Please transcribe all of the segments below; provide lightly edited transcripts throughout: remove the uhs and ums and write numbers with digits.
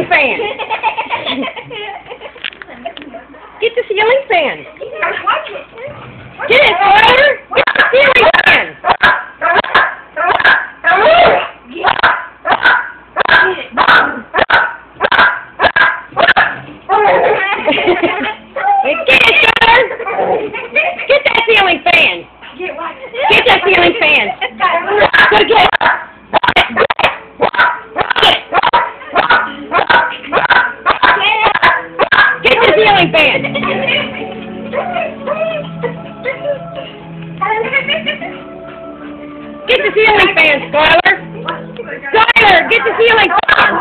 ceiling fan. Get the ceiling fan. Get it, Skylar. Get the ceiling fan. Get it, Skylar. Get that ceiling fan. Get that ceiling fan. Go get it. Get the ceiling fan. Get the ceiling fan, Skylar. Skylar, get the ceiling fan.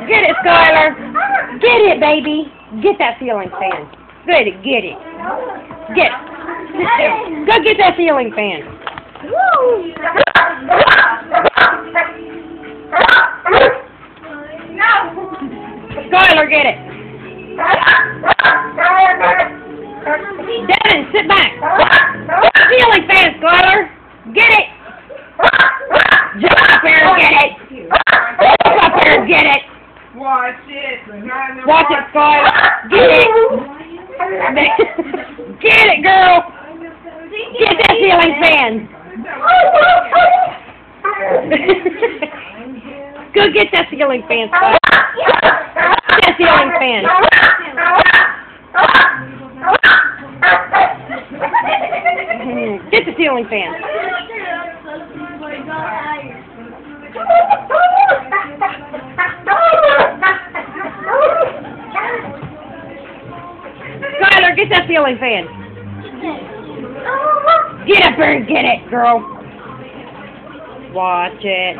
Get it, Skylar. Get it, baby. Get that ceiling fan. Good, get it. Get it. Go get that ceiling fan. Skylar, get it. Devin, sit back. Get the ceiling fan, Skylar. Get it. Jump up there and get it. Jump up there and get it. Watch it. Watch it, Skylar. Get it. Get it, girl. Get that ceiling fan. Go get that ceiling fan, Skylar. Get that ceiling fan. Get the ceiling fan. Skylar, get that ceiling fan. Get up there and get it, girl. Watch it.